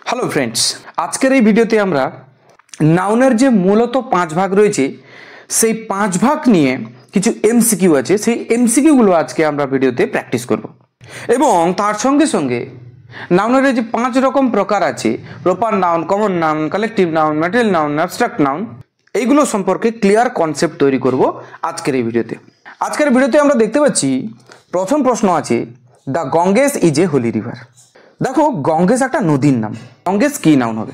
Hello friends, আজকের এই ভিডিওতে আমরা নাউনের যে মূলত 5 ভাগ রয়েছে সেই 5 ভাগ নিয়ে কিছু এমসিকিউ আছে, সেই এমসিকিউগুলো আজকে আমরা ভিডিওতে প্র্যাকটিস করব এবং তার সঙ্গে সঙ্গে নাউনের যে 5 রকম প্রকার আছে, proper noun, common noun, collective noun, material noun, abstract noun, এইগুলো সম্পর্কে ক্লিয়ার কনসেপ্ট তৈরি করব আজকের এই ভিডিওতে। আজকের ভিডিওতে আমরা দেখতে পাচ্ছি প্রথম প্রশ্ন আছে, the Ganges is a holy river. দেখো, গঙ্গেস একটা নদীর নাম, গঙ্গেস কি নাউন হবে?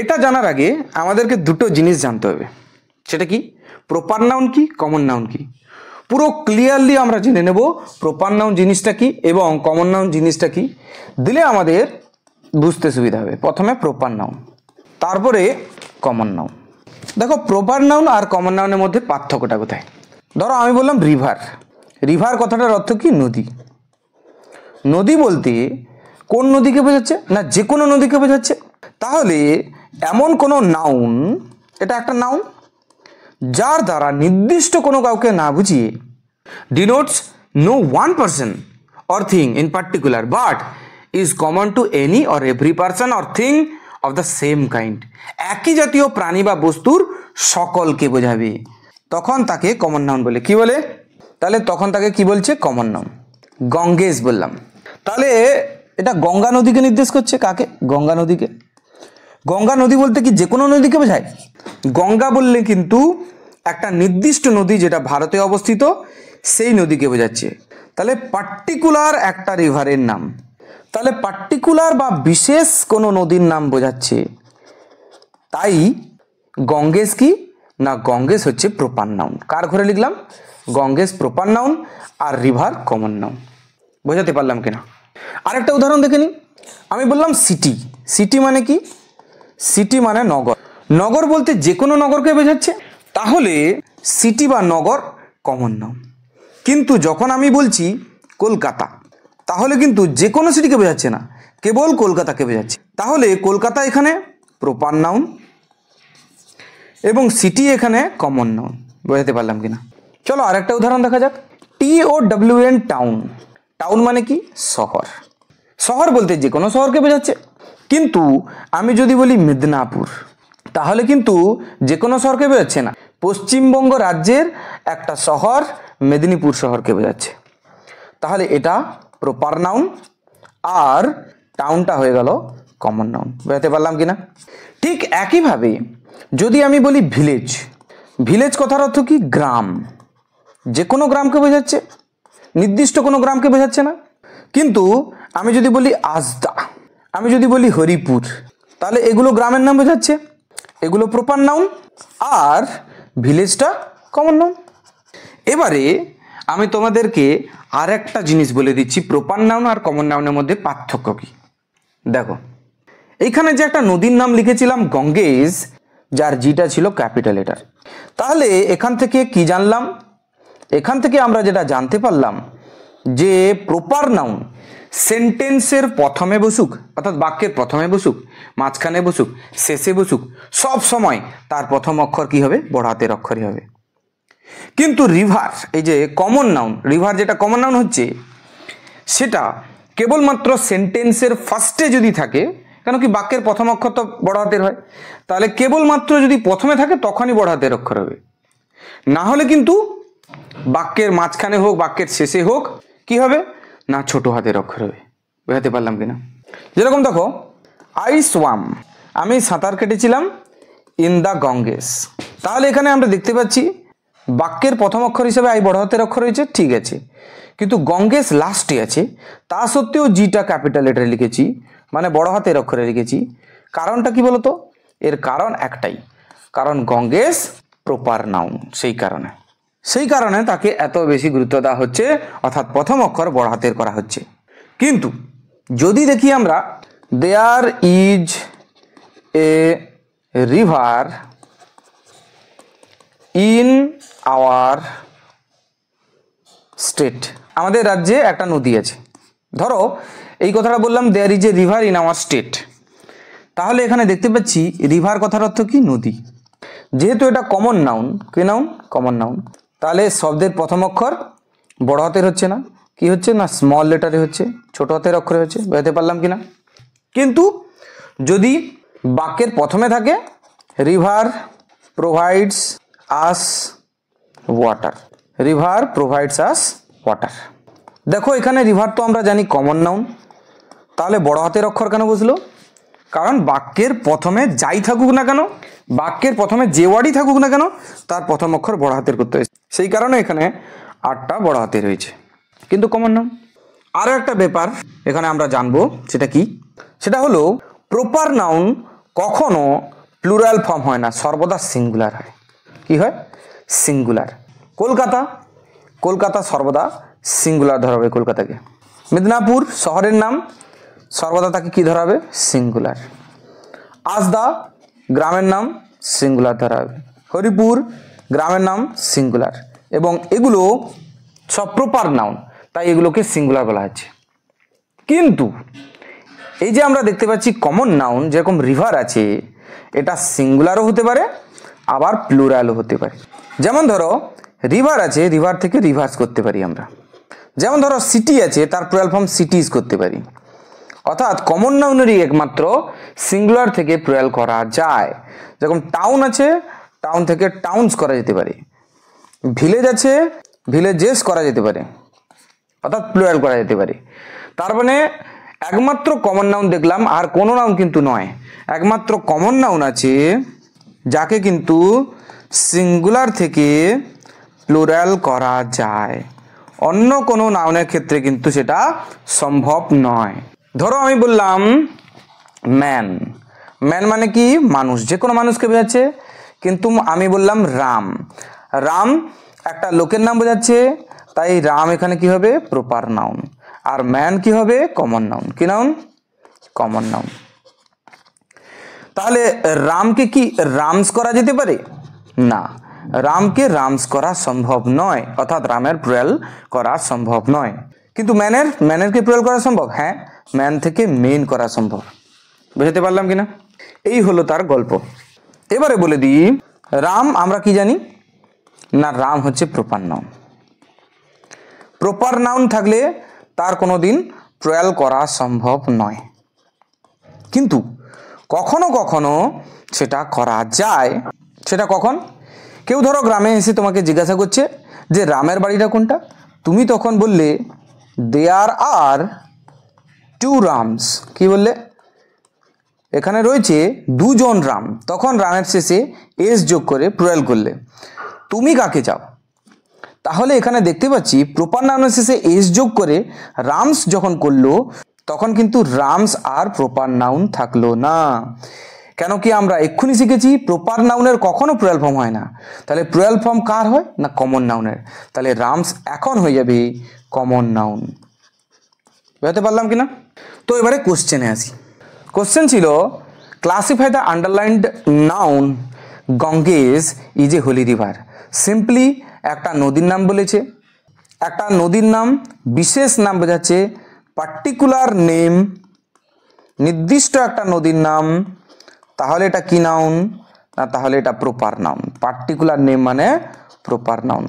এটা জানার আগে আমাদেরকে দুটো জিনিস জানতে হবে। সেটা কি? প্রপার নাউন কি, কমন নাউন কি। পুরো ক্লিয়ারলি আমরা জেনে নেব প্রপার নাউন জিনিসটা কি এবং কমন নাউন জিনিসটা কি, দিলে আমাদের বুঝতে সুবিধা হবে। প্রথমে প্রপার নাউন, তারপরে কমন নাউন। দেখো, প্রপার নাউন আর কমন নাউনের মধ্যে পার্থক্যটা কোথায়? ধরো আমি বললাম রিভার। রিভার কথাটার অর্থ কি? নদী। নদী বলতে কোন নদীকে বোঝাচ্ছে? না, যে কোনো নদীকে বোঝাচ্ছে। তাহলে এমন কোনো নাউন, এটা একটা নাউন যার দ্বারা নির্দিষ্ট কোনো কাউকে না বুঝিয়ে denotes no one person or thing in particular but is common to any or every person or thing of the same kind. একই জাতীয় প্রাণী বা বস্তুর সকলকে বোঝাবে, তখন তাকে কমন নাউন বলে। কি বলে? তাহলে তখন তাকে কি বলছে? Common noun. গঙ্গেস বললাম, তাহলে এটা গঙ্গা নদীকে নির্দেশ করছে। কাকে? গঙ্গা নদীকে। গঙ্গা নদী বলতে কি যে কোনো নদীকে বোঝায়? গঙ্গা বললে কিন্তু একটা নির্দিষ্ট নদী যেটা ভারতে অবস্থিত, সেই নদীকে বোঝাচ্ছে। তাহলে পার্টিকুলার একটা রিভারের নাম, তাহলে পার্টিকুলার বা বিশেষ কোনো নদীর নাম বোঝাচ্ছে। তাই গঙ্গেস কি না, গঙ্গেস হচ্ছে প্রপার নাউন। কার ঘরে লিখলাম? গঙ্গেস প্রপার নাউন আর রিভার কমন নাউন। বোঝাতে পারলাম কিনা? আরেকটা উদাহরণ দেখে নিই। আমি বললাম সিটি। সিটি মানে কি? সিটি মানে নগর। নগর বলতে যে কোনো নগরকে বোঝাচ্ছে, তাহলে সিটি বা নগর কমন নাউন। কিন্তু যখন আমি বলছি কলকাতা, তাহলে কিন্তু যে কোনো সিটিকে বোঝাচ্ছে না, কেবল কলকাতাকে বোঝাচ্ছে। তাহলে কলকাতা এখানে প্রপার নাউন এবং সিটি এখানে কমন নাউন। বোঝাতে পারলাম কিনা? চলো আরেকটা উদাহরণ দেখা যাক। TOWN town. টাউন মানে কি? শহর। শহর বলতে যে কোনো শহরকে বোঝাচ্ছে। কিন্তু আমি যদি বলি মেদিনীপুর, তাহলে কিন্তু যে কোনো শহরকে বোঝাচ্ছে না, পশ্চিমবঙ্গ রাজ্যের একটা শহর মেদিনীপুর শহরকে বোঝাচ্ছে। তাহলে এটা প্রপার নাউন আর টাউনটা হয়ে গেল কমন নাউন। বোঝাতে পারলাম কিনা? ঠিক একইভাবে যদি আমি বলি ভিলেজ, ভিলেজ কথার অর্থ কি? গ্রাম। যে কোনো গ্রামকে বোঝাচ্ছে, নির্দিষ্ট কোনো গ্রামকে বোঝাচ্ছে না। কিন্তু আমি যদি বলি আজদা, আমি যদি বলি হরিপুর, তাহলে এগুলো গ্রামের নাম বোঝাচ্ছে, এগুলো প্রপার নাউন আর ভিলেজটা কমন নাউন। এবারে আমি তোমাদেরকে আর একটা জিনিস বলে দিচ্ছি, প্রপার নাউন আর কমন নাউনের মধ্যে পার্থক্য কি। দেখো, এইখানে যে একটা নদীর নাম লিখেছিলাম গঙ্গেস, যার জিটা ছিল ক্যাপিটাল লেটার। তাহলে এখান থেকে কি জানলাম? এখান থেকে আমরা যেটা জানতে পারলাম যে প্রপার নাউন সেন্টেন্সের প্রথমে বসুক, অর্থাৎ বাক্যের প্রথমে বসুক, মাঝখানে বসুক, শেষে বসুক, সব সময় তার প্রথম অক্ষর কি হবে? বড় হাতের অক্ষরই হবে। কিন্তু রিভার, এই যে কমন নাউন, রিভার যেটা কমন নাউন হচ্ছে, সেটা কেবলমাত্র সেন্টেন্সের ফার্স্টে যদি থাকে, কেন কি বাক্যের প্রথম অক্ষর তো বড় হাতের হয়, তাহলে কেবলমাত্র যদি প্রথমে থাকে তখনই বড় হাতের অক্ষর হবে। না হলে কিন্তু বাক্যের মাঝখানে হোক, বাক্যের শেষে হোক, কি হবে? না, ছোট হাতের অক্ষর হবে। বোঝাতে পারলাম কিনা? যেরকম দেখো, আই সোয়াম, আমি সাঁতার কেটেছিলাম ইন দ্য গঙ্গেস। তাহলে এখানে আমরা দেখতে পাচ্ছি বাক্যের প্রথম অক্ষর হিসেবে আই বড় হাতের অক্ষর হয়েছে, ঠিক আছে, কিন্তু গঙ্গেস লাস্টে আছে, তা সত্ত্বেও জিটা ক্যাপিটাল লেটারে লিখেছি, মানে বড় হাতের অক্ষরে লিখেছি। কারণটা কি বলতো? এর কারণ একটাই, কারণ গঙ্গেস প্রপার নাউন, সেই কারণে তাকে এত বেশি গুরুত্ব দেওয়া হচ্ছে, অর্থাৎ প্রথম অক্ষর বড় হাতের করা হচ্ছে। কিন্তু যদি দেখি আমরা, there is a river in our state, আমাদের রাজ্যে একটা নদী আছে। ধরো এই কথাটা বললাম, there is a river in our state. তাহলে এখানে দেখতে পাচ্ছি রিভার কথার অর্থ কি? নদী। যেহেতু এটা কমন নাউন, কি নাউন? কমন নাউন, তাহলে শব্দের প্রথম অক্ষর বড় হাতের হচ্ছে না, কি হচ্ছে? না, স্মল লেটারে হচ্ছে, ছোট হাতের অক্ষরে হচ্ছে। বোঝাতে পারলাম কিনা? কিন্তু যদি বাক্যের প্রথমে থাকে river provides us water, river provides us water. দেখো এখানে রিভার তো আমরা জানি কমন নাউন, তাহলে বড় হাতের অক্ষর কেন বসলো? কারণ বাক্যের প্রথমে যাই থাকুক না কেন, বাক্যের প্রথমে যে ওয়ার্ডই থাকুক না কেন, তার প্রথম অক্ষর বড় হাতের করতে হয়েছে, সেই কারণে এখানে 8টা বড় হাতের হয়েছে, কিন্তু কমন নাউন। আরও একটা ব্যাপার এখানে আমরা জানবো, সেটা কি? সেটা হলো প্রপার নাউন কখনো প্লুরাল ফর্ম হয় না, সর্বদা সিঙ্গুলার হয়। কি হয়? সিঙ্গুলার। কলকাতা, কলকাতা সর্বদা সিঙ্গুলার ধরা হবে কলকাতাকে। মেদিনীপুর শহরের নাম, সর্বদা তাকে কি ধরা হবে? সিঙ্গুলার। আজদা গ্রামের নাম, সিঙ্গুলার ধরা হবে। হরিপুর গ্রামের নাম, সিঙ্গুলার। এবং এগুলো সব প্রপার নাউন, তাই এগুলোকে সিঙ্গুলার বলা হচ্ছে। কিন্তু এই যে আমরা দেখতে পাচ্ছি কমন নাউন, যেরকম রিভার আছে, এটা সিঙ্গুলারও হতে পারে আবার প্লুরালও হতে পারে। যেমন ধরো রিভার আছে, রিভার থেকে রিভার্স করতে পারি আমরা। যেমন ধরো সিটি আছে, তার প্লুরাল ফর্ম সিটিজ করতে পারি। অর্থাৎ কমন নাউনেরই একমাত্র সিঙ্গুলার থেকে প্লুরাল করা যায়। যেরকম টাউন আছে, টাউন থেকে টাউনস করা যেতে পারে। ভিলেজ আছে, ভিলেজেস করা যেতে পারে, অর্থাৎ প্লুরাল করা যেতে পারে। তার মানে একমাত্র কমন নাউন দেখলাম, আর কোনো নাউন কিন্তু নয়। একমাত্র কমন নাউন আছে যাকে কিন্তু সিঙ্গুলার থেকে প্লুরাল করা যায়, অন্য কোনো নাউনের ক্ষেত্রে কিন্তু সেটা সম্ভব নয়। ধরো আমি বললাম ম্যান, ম্যান মানে কি? মানুষ, যে কোনো মানুষকে বোঝাচ্ছে। কিন্তু আমি বললাম রাম, রাম একটা লোকের নাম বোঝাচ্ছে, তাই রাম এখানে কি হবে? Proper noun. আর ম্যান কি হবে? Common noun. কি নাউন? Common noun. তাহলে রামকে কি রামস করা যেতে পারে? না, রামকে রামস করা সম্ভব নয়, অর্থাৎ রামের প্লুরাল করা সম্ভব নয়। কিন্তু ম্যানের কি প্লুরাল করা সম্ভব? হ্যাঁ, ম্যান থেকে মেন করা সম্ভব। বুঝতে পারলাম কিনা? এই হলো তার গল্প। এবারে বলে দিই, রাম আমরা কি জানি না? রাম হচ্ছে প্রপার নাউন। প্রপার নাউন থাকলে তার কোনোদিন প্লুরাল করা সম্ভব নয়, কিন্তু কখনো কখনো সেটা করা যায়। সেটা কখন? কেউ ধরো গ্রামে এসে তোমাকে জিজ্ঞাসা করছে যে রামের বাড়িটা কোনটা, তুমি তখন বললে দেয়ার আর 2 রামস। কি বললে? এখানে রয়েছে 2 জন রাম, তখন রামের শেষে এস যোগ করে প্লুরাল করলে। তুমি কাকে চাও? তাহলে এখানে দেখতে পাচ্ছি প্রপার নাউনের শেষে এস যোগ করে রামস যখন করলো, তখন কিন্তু রামস আর প্রপার নাউন থাকলো না। কেন কি? আমরা এক্ষুনি শিখেছি প্রপার নাউনের কখনো প্লুরাল ফর্ম হয় না। তাহলে প্লুরাল ফর্ম কার হয়? না কমন নাউনের। তাহলে রামস এখন হয়ে যাবে কমন নাউন। বুঝতে পারলাম কিনা? তো এবারে কোশ্চেনে আসি। কোশ্চেন ছিল classify the underlined noun Ganges is a holy river. Simply একটা নদীর নাম বলেছে, একটা নদীর নাম বিশেষ নাম বোঝাচ্ছে, পার্টিকুলার নেম, নির্দিষ্ট একটা নদীর নাম। তাহলে এটা কি নাউন? না, তাহলে এটা প্রপার নাউন। পার্টিকুলার নেম মানে প্রপার নাউন।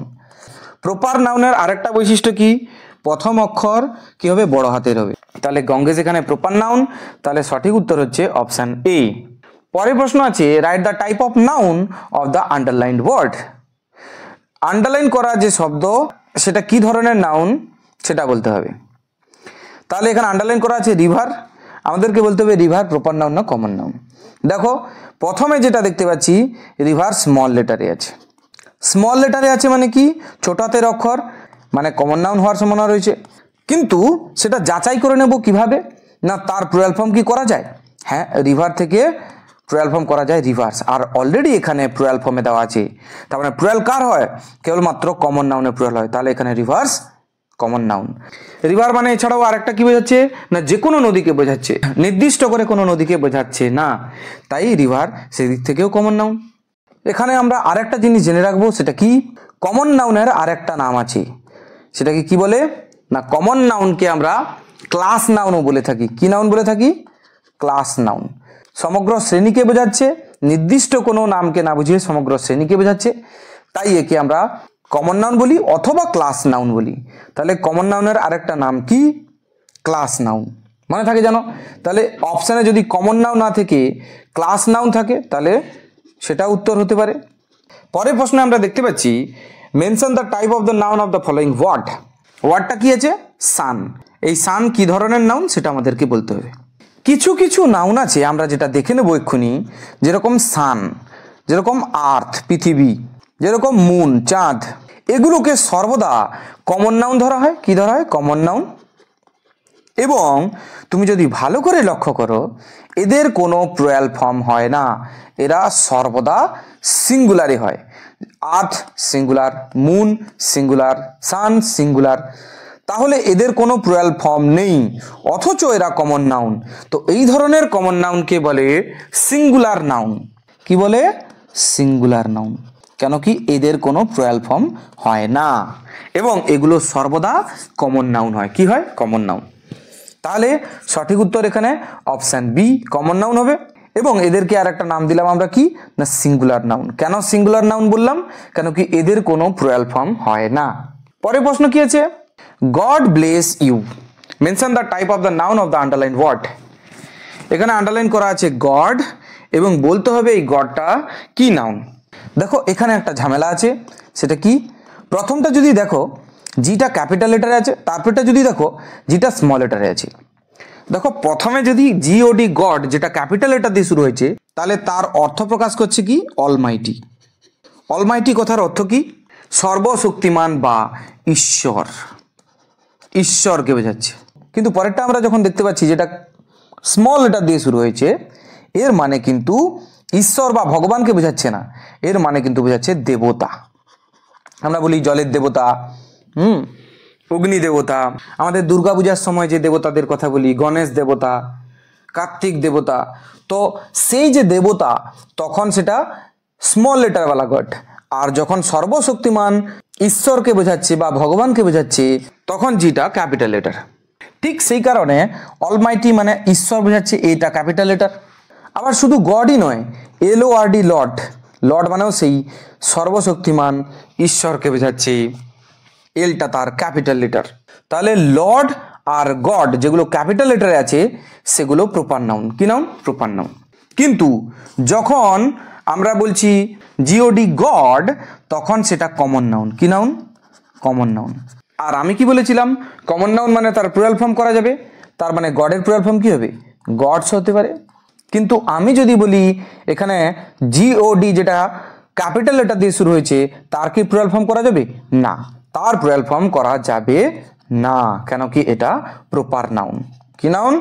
প্রপার নাউনের আরেকটা বৈশিষ্ট্য কি? প্রথম অক্ষর কি হবে? বড় হাতের হবে। তাহলে গঙ্গেস এখানে প্রপার নাউন, তাহলে সঠিক উত্তর হচ্ছে অপশন এ। পরের প্রশ্ন আছে write the type of noun of the underlined word. Underline করা যে শব্দ সেটা কি ধরনের নাউন সেটা বলতে হবে। তাহলে এখানে আন্ডারলাইন করা আছে রিভার, আমাদেরকে বলতে হবে রিভার প্রপার নাউন না কমন নাউন। দেখো প্রথমে যেটা দেখতে পাচ্ছি রিভার স্মল লেটারে আছে। স্মল লেটারে আছে মানে কি? ছোট হাতের অক্ষর, মানে কমন নাউন হওয়ার সম্ভাবনা রয়েছে। কিন্তু সেটা যাচাই করে নেব কিভাবে? না তার প্লুরাল ফর্ম কি করা যায়? হ্যাঁ, রিভার থেকে প্লুরাল ফর্ম করা যায় রিভার্স, আর অলরেডি এখানে প্লুরাল ফর্মে দেওয়া আছে। তার মানে প্লুরাল কার হয়? কেবলমাত্র কমন নাউনের প্লুরাল হয়। তাহলে এখানে রিভার্স কমন নাউন। রিভার মানে এছাড়াও আরেকটা কি বোঝাচ্ছে? না যে কোনো নদীকে বোঝাচ্ছে, নির্দিষ্ট করে কোনো নদীকে বোঝাচ্ছে না, তাই রিভার সেদিক থেকেও কমন নাউন। এখানে আমরা আরেকটা জিনিস জেনে রাখবো, সেটা কি? কমন নাউনের আরেকটা নাম আছে, সেটাকে কি বলে? না কমন নাউনকে আমরা ক্লাস নাউনও বলে থাকি। কি নাউন বলে থাকি? Class noun. সমগ্র শ্রেণীকে বোঝাচ্ছে, নির্দিষ্ট কোনো নামকে না বুঝিয়ে সমগ্র শ্রেণীকে বোঝাচ্ছে, তাই একে আমরা কমন নাউন বলি অথবা ক্লাস নাউন বলি। তাহলে কমন নাউনের আরেকটা নাম কি? Class noun. মনে থাকে জানো? তাহলে অপশানে যদি কমন নাউন না থেকে ক্লাস নাউন থাকে তাহলে সেটা উত্তর হতে পারে। পরের প্রশ্নে আমরা দেখতে পাচ্ছি mention the type of the noun of the following word. ওয়ার্ডটা কি আছে? সান। এই সান কি ধরনের নাউন সেটা আমাদেরকে বলতে হবে। কিছু কিছু নাউন আছে আমরা যেটা দেখে নেব এক্ষুনি, যেরকম সান, যেরকম আর্থ পৃথিবী, যেরকম মুন চাঁদ, এগুলোকে সর্বদা কমন নাউন ধরা হয়। কি ধরা হয়? Common noun. এবং তুমি যদি ভালো করে লক্ষ্য করো এদের কোনো প্লুরাল ফর্ম হয় না, এরা সর্বদা সিঙ্গুলারই হয়। আর্থ সিঙ্গুলার, মুন সিঙ্গুলার, সান সিঙ্গুলার, তাহলে এদের কোনো প্লুরাল ফর্ম নেই অথচ এরা কমন নাউন। তো এই ধরনের কমন নাউনকে বলে সিঙ্গুলার নাউন। কি বলে? Singular noun. কেন কি? এদের কোনো প্লুরাল ফর্ম হয় না এবং এগুলো সর্বদা কমন নাউন হয়। কি হয়? Common noun. তাহলে সঠিক উত্তর এখানে অপশান বি কমন নাউন হবে। এবং এদেরকে আর একটা নাম দিলাম আমরা, কি না সিঙ্গুলার নাউন। কেন সিঙ্গুলার নাউন বললাম? কেন কি এদের কোনো প্লুরাল ফর্ম হয় না। পরের প্রশ্ন কি আছে? God bless you, mention the type of the noun of the underline word. এখানে আন্ডারলাইন করা আছে গড এবং বলতে হবে এই গডটা কি নাউন। দেখো এখানে একটা ঝামেলা আছে, সেটা কি? প্রথমটা যদি দেখো জিটা ক্যাপিটাল লেটারে আছে, তারপরটা যদি দেখো জিটা স্মল লেটারে আছে। দেখো প্রথমে যদি জিওডি গড যেটা ক্যাপিটাল লেটার দিয়ে শুরু হয়েছে তাহলে তার অর্থ প্রকাশ করছে কি? অলমাইটি। অলমাইটি কথার অর্থ কি? সর্বশক্তিমান বা ঈশ্বর, ঈশ্বরকে বোঝাচ্ছে। কিন্তু পরেরটা আমরা যখন দেখতে পাচ্ছি যেটা স্মল লেটার দিয়ে শুরু হয়েছে, এর মানে কিন্তু ঈশ্বর বা ভগবানকে বোঝাচ্ছে না, এর মানে কিন্তু বোঝাচ্ছে দেবতা। আমরা বলি জলের দেবতা, অগ্নি দেবতা, আমাদের দুর্গাপূজার সময় যে দেবতাদের কথা বলি, গণেশ দেবতা, কার্তিক দেবতা। তো সেই যে দেবতা তখন সেটা স্মল লেটারওয়ালা গড, আর যখন সর্বশক্তিমান ঈশ্বরকে বোঝাচ্ছে বা ভগবানকে বোঝাচ্ছে তখন যেটা ক্যাপিটাল লেটার। ঠিক সেই কারণে অলমাইটি মানে ঈশ্বর বোঝাচ্ছে, এটা ক্যাপিটাল লেটার। আবার শুধু গডই নয়, LORD লর্ড, লর্ড মানেও সেই সর্বশক্তিমান ঈশ্বরকে বোঝাচ্ছে, এলটা তার ক্যাপিটাল লেটার। তাহলে লর্ড আর গড যেগুলো ক্যাপিটাল লেটারে আছে সেগুলো প্রপার নাউন। কি নাউন? Proper noun. কিন্তু যখন আমরা বলছি জিওডি গড তখন সেটা কমন নাউন। কি নাউন? Common noun. আর আমি কি বলেছিলাম? কমন নাউন মানে তার প্লুরাল ফর্ম করা যাবে, তার মানে গডের প্লুরাল ফর্ম কি হবে? গডস হতে পারে। কিন্তু আমি যদি বলি এখানে জিওডি যেটা ক্যাপিটাল লেটার দিয়ে শুরু হয়েছে তার কি প্লুরাল ফর্ম করা যাবে? না, তার প্লুরাল ফর্ম করা যাবে না। কেন কি? এটা প্রপার নাউন। কি নাউন?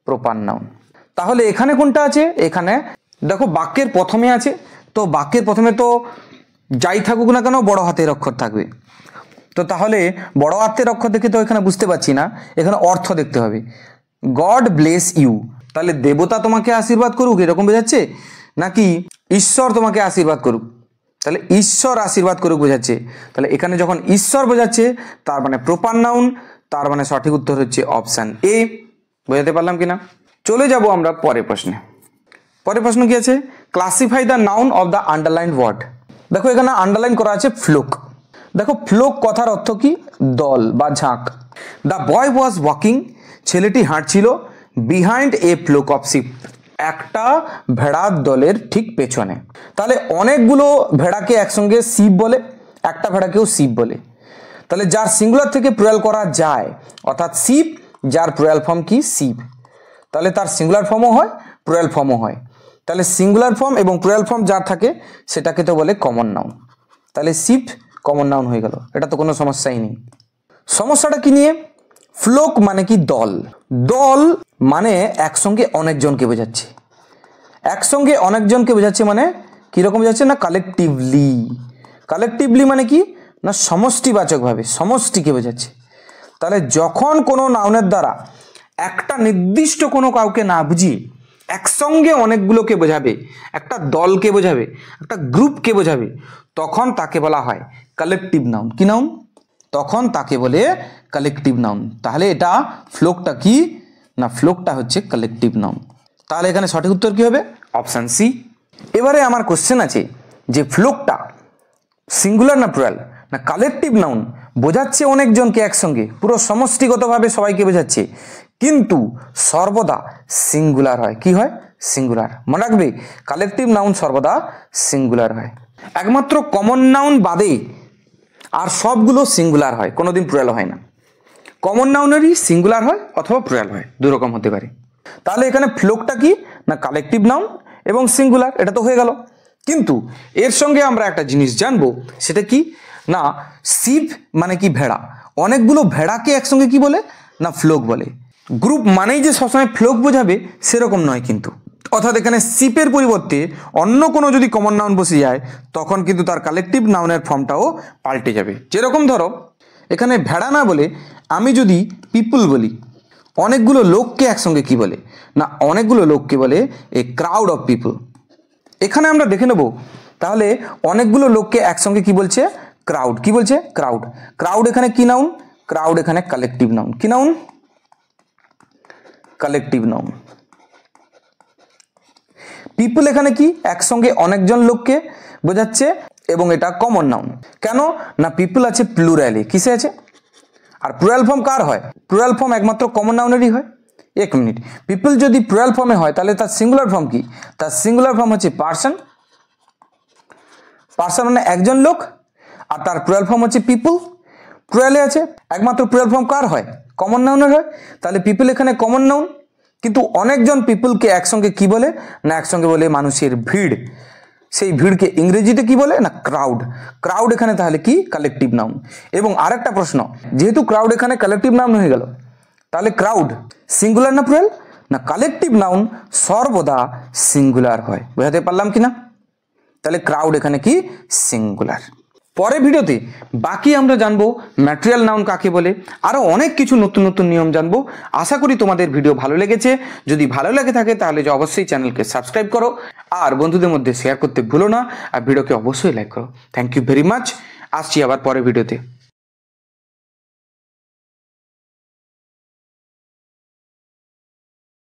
Proper noun. তাহলে এখানে কোনটা আছে? এখানে দেখো বাক্যের প্রথমে আছে, তো বাক্যের প্রথমে তো যাই থাকুক না কেন বড় হাতের অক্ষর থাকবে। তো তাহলে বড় হাতের অক্ষর দেখে তো এখানে বুঝতে পারছি না, এখানে অর্থ দেখতে হবে। গড ব্লেস ইউ, তাহলে দেবতা তোমাকে আশীর্বাদ করুক এরকম বোঝাচ্ছে, নাকি ঈশ্বর তোমাকে আশীর্বাদ করুক? তাহলে ঈশ্বর আশীর্বাদ করুক বোঝাচ্ছে। তাহলে এখানে যখন ঈশ্বর বোঝাচ্ছে তার মানে প্রপার নাউন, তার মানে সঠিক উত্তর হচ্ছে অপশান এ। বোঝাতে পারলাম কিনা? চলে যাব আমরা পরের প্রশ্নে। পরের প্রশ্ন কি আছে? Classify the noun of the underline word. দেখো এখানে আন্ডারলাইন করা আছে ফ্লোক। দেখো ফ্লোক কথার অর্থ কি? দল বা ঝাঁক। দ্য বয় ওয়াজ ওয়াকিং, ছেলেটি হাঁটছিল, behind a flock of sheep, একটা ভেড়ার দলের ঠিক পেছনে। তাহলে অনেকগুলো ভেড়াকে একসঙ্গে শিপ বলে, একটা ভেড়াকেও শিপ বলে। তাহলে যার সিঙ্গুলার থেকে প্লুরাল করা যায় অর্থাৎ শিপ, যার প্লুরাল ফর্ম কি? শিপ, তাহলে তার সিঙ্গুলার ফর্মও হয় প্লুরাল ফর্মও হয়। তাহলে সিঙ্গুলার ফর্ম এবং প্লুরাল ফর্ম যার থাকে সেটাকে তো বলে কমন নাউন। তাহলে শিপ কমন নাউন হয়ে গেল, এটা তো কোনো সমস্যাই নেই। সমস্যাটা কি নিয়ে? ফ্লোক মানে কি? দল। দল মানে একসঙ্গে অনেকজনকে বোঝাচ্ছে। একসঙ্গে অনেকজনকে বোঝাচ্ছে মানে কীরকম বোঝাচ্ছে? না কালেকটিভলি। কালেকটিভলি মানে কি? না সমষ্টিবাচকভাবে, সমষ্টিকে বোঝাচ্ছে। তাহলে যখন কোনো নাউনের দ্বারা একটা নির্দিষ্ট কোনো কাউকে না বুঝিয়ে একসঙ্গে অনেকগুলোকে বোঝাবে, একটা দলকে বোঝাবে, একটা গ্রুপকে বোঝাবে, তখন তাকে বলা হয় কালেকটিভ নাউন। কি নাউন? তখন তাকে বলে কালেকটিভ নাউন। তাহলে এটা ফ্লোকটা কি? না ফ্লোকটা হচ্ছে কালেকটিভ নাউন। তাহলে এখানে সঠিক উত্তর কি হবে? Option C. এবারে আমার কোশ্চেন আছে যে ফ্লোকটা সিঙ্গুলার না প্লুরাল না কালেকটিভ নাউন বোঝাচ্ছে অনেকজনকে একসঙ্গে, পুরো সমষ্টিগতভাবে সবাইকে বোঝাচ্ছে, কিন্তু সর্বদা সিঙ্গুলার হয়। কি হয়? সিঙ্গুলার। মনে রাখবে, কালেকটিভ নাউন সর্বদা সিঙ্গুলার হয়। একমাত্র কমন নাউন বাদে আর সবগুলো সিঙ্গুলার হয়, কোনোদিন প্লুরাল হয় না। কমন নাউনেরই সিঙ্গুলার হয় অথবা প্লুরাল হয়, দুই রকম হতে পারে। তাহলে এখানে ফ্লোকটা কি না কালেকটিভ নাউন এবং সিঙ্গুলার, এটা তো হয়ে গেল। কিন্তু এর সঙ্গে আমরা একটা জিনিস জানবো, সেটা কি না শিপ মানে কি ভেড়া। অনেকগুলো ভেড়াকে একসঙ্গে কি বলে না ফ্লোক বলে। গ্রুপ মানেই যে সবসময় ফ্লোক বোঝাবে সেরকম নয় কিন্তু। অর্থাৎ এখানে শিপের পরিবর্তে অন্য কোনো যদি কমন নাউন বসে যায় তখন কিন্তু তার কালেকটিভ নাউনের ফর্মটাও পাল্টে যাবে। যেরকম ধরো এখানে ভেড়া না বলে আমি যদি পিপুল বলি, অনেকগুলো লোককে একসঙ্গে কি বলে না অনেকগুলো লোককে বলে এ ক্রাউড অফ পিপল। এখানে আমরা দেখে নেব তাহলে অনেকগুলো লোককে একসঙ্গে কি বলছে? ক্রাউড। কি বলছে? ক্রাউড। ক্রাউড এখানে কি নাউন? ক্রাউড এখানে কালেকটিভ নাউন। কি নাউন? Collective noun. পিপল এখানে কি একসঙ্গে অনেকজন লোককে বোঝাচ্ছে এবং এটা কমন নাউন। কেন না পিপল আছে প্লুরালে, কিসে আছে? আর প্লুরাল ফর্ম কার হয়? প্লুরাল ফর্ম একমাত্র কমন নাউনেরই হয়। এক মিনিট, পিপল যদি প্লুরাল ফর্মে হয় তাহলে তার সিঙ্গুলার ফর্ম কি? তার সিঙ্গুলার ফর্ম হচ্ছে পার্সন। পার্সন মানে একজন লোক, আর তার প্লুরাল ফর্ম হচ্ছে পিপল। প্লুরালে আছে, একমাত্র প্লুরাল ফর্ম কার হয়? কমন নাউনের হয়। তাহলে পিপল এখানে কমন নাউন, কিন্তু অনেকজন পিপলকে একসঙ্গে কি বলে না একসঙ্গে বলে মানুষের ভিড়। সেই ভিড়কে ইংরেজিতে কি বলে না ক্রাউড। ক্রাউড এখানে তাহলে কি কালেকটিভ নাউন। এবং আরেকটা প্রশ্ন, যেহেতু ক্রাউড এখানে কালেকটিভ নাউন হয়ে গেল, তাহলে ক্রাউড সিঙ্গুলার না প্লুরাল? না কালেকটিভ নাউন সর্বদা সিঙ্গুলার হয়। বোঝাতে পারলাম কি না? তাহলে ক্রাউড এখানে কি সিঙ্গুলার। পরের ভিডিওতে বাকি আমরা জানবো ম্যাটেরিয়াল নাউন কাকে বলে, আরো অনেক কিছু নতুন নতুন নিয়ম জানবো। আশা করি তোমাদের ভিডিও ভালো লেগেছে। যদি ভালো লেগে থাকে তাহলে অবশ্যই চ্যানেলকে সাবস্ক্রাইব করো আর বন্ধুদের মধ্যে শেয়ার করতে ভুলো না, আর ভিডিওকে অবশ্যই লাইক করো। Thank you very much. আসছি আবার পরের ভিডিওতে।